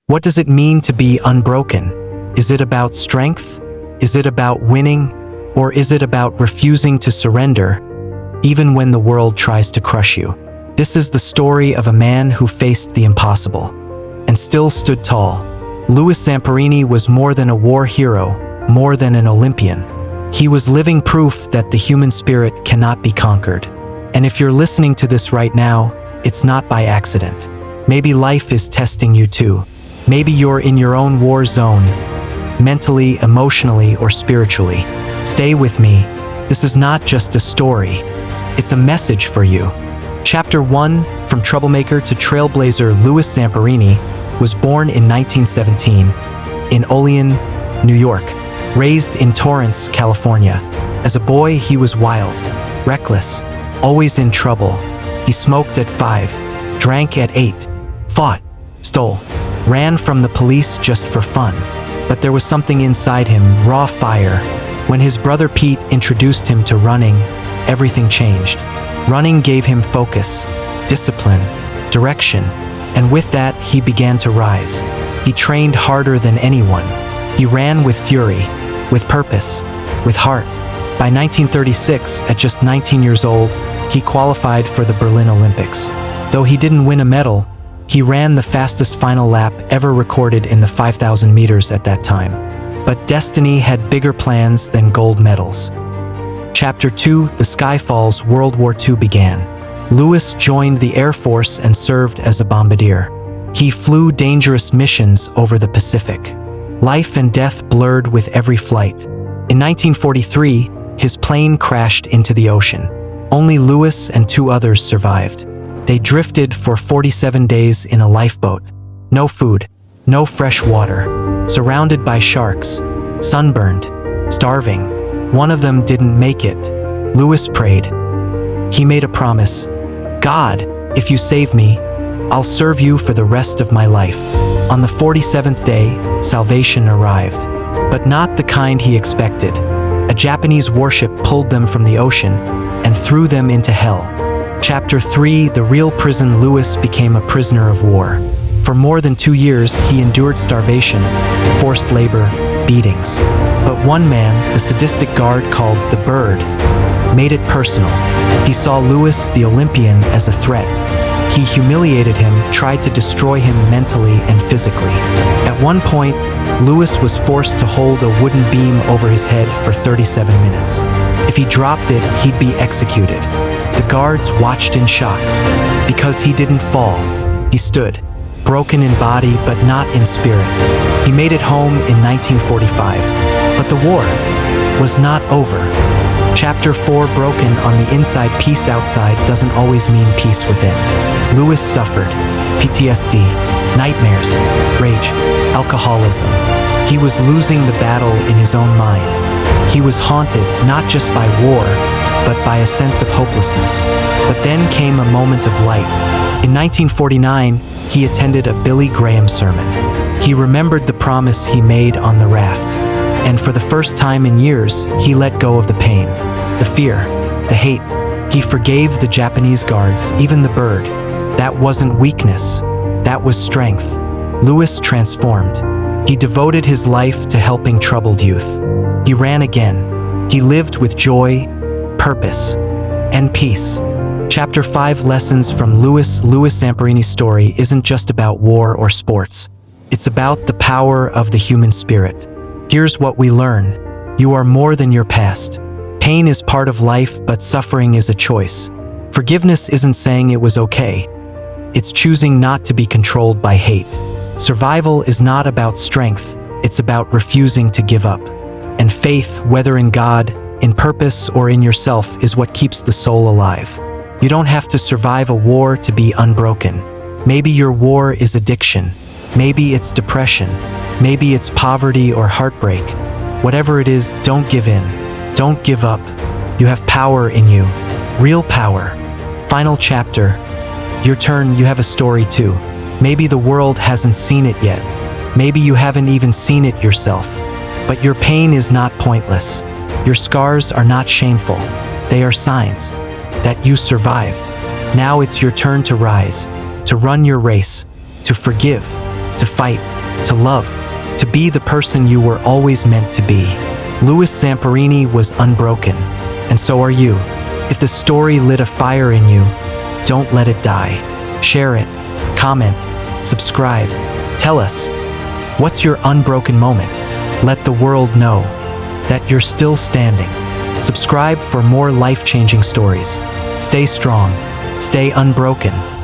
What does it mean to be unbroken? Is it about strength? Is it about winning? Or is it about refusing to surrender, even when the world tries to crush you? This is the story of a man who faced the impossible and still stood tall. Louis Zamperini was more than a war hero, more than an Olympian. He was living proof that the human spirit cannot be conquered. And if you're listening to this right now, it's not by accident. Maybe life is testing you too. Maybe you're in your own war zone, mentally, emotionally, or spiritually. Stay with me. This is not just a story. It's a message for you. Chapter 1, From Troublemaker to Trailblazer. Louis Zamperini was born in 1917 in Olean, New York, raised in Torrance, California. As a boy, he was wild, reckless, always in trouble. He smoked at 5, drank at 8, fought, stole, ran from the police just for fun. But there was something inside him, raw fire. When his brother Pete introduced him to running, everything changed. Running gave him focus, discipline, direction, and with that, he began to rise. He trained harder than anyone. He ran with fury, with purpose, with heart. By 1936, at just 19 years old, he qualified for the Berlin Olympics. Though he didn't win a medal, he ran the fastest final lap ever recorded in the 5,000 meters at that time. But destiny had bigger plans than gold medals. Chapter 2, The Sky Falls. World War II began. Louis joined the Air Force and served as a bombardier. He flew dangerous missions over the Pacific. Life and death blurred with every flight. In 1943, his plane crashed into the ocean. Only Louis and 2 others survived. They drifted for 47 days in a lifeboat. No food, no fresh water, surrounded by sharks, sunburned, starving. One of them didn't make it. Louis prayed. He made a promise. God, if you save me, I'll serve you for the rest of my life. On the 47th day, salvation arrived, but not the kind he expected. A Japanese warship pulled them from the ocean and threw them into hell. Chapter 3, The Real Prison. Louis became a prisoner of war. For more than 2 years, he endured starvation, forced labor, beatings. But one man, the sadistic guard called the Bird, made it personal. He saw Louis, the Olympian, as a threat. He humiliated him, tried to destroy him mentally and physically. At one point, Louis was forced to hold a wooden beam over his head for 37 minutes. If he dropped it, he'd be executed. The guards watched in shock. Because he didn't fall, he stood, broken in body but not in spirit. He made it home in 1945. But the war was not over. Chapter 4, Broken. On the inside, peace outside doesn't always mean peace within. Louis suffered PTSD, nightmares, rage, alcoholism. He was losing the battle in his own mind. He was haunted not just by war, but by a sense of hopelessness. But then came a moment of light. In 1949, he attended a Billy Graham sermon. He remembered the promise he made on the raft. And for the first time in years, he let go of the pain, the fear, the hate. He forgave the Japanese guards, even the Bird. That wasn't weakness. That was strength. Louis transformed. He devoted his life to helping troubled youth. He ran again. He lived with joy, purpose, and peace. Chapter 5, Lessons from Louis. Louis Zamperini's story isn't just about war or sports. It's about the power of the human spirit. Here's what we learn. You are more than your past. Pain is part of life, but suffering is a choice. Forgiveness isn't saying it was okay. It's choosing not to be controlled by hate. Survival is not about strength. It's about refusing to give up. And faith, whether in God, in purpose, or in yourself, is what keeps the soul alive. You don't have to survive a war to be unbroken. Maybe your war is addiction. Maybe it's depression. Maybe it's poverty or heartbreak. Whatever it is, don't give in. Don't give up. You have power in you. Real power. Final chapter. Your turn. You have a story too. Maybe the world hasn't seen it yet. Maybe you haven't even seen it yourself. But your pain is not pointless. Your scars are not shameful. They are signs that you survived. Now it's your turn to rise, to run your race, to forgive, to fight, to love, to be the person you were always meant to be. Louis Zamperini was unbroken, and so are you. If the story lit a fire in you, don't let it die. Share it, comment, subscribe. Tell us, what's your unbroken moment? Let the world know that you're still standing. Subscribe for more life-changing stories. Stay strong, stay unbroken.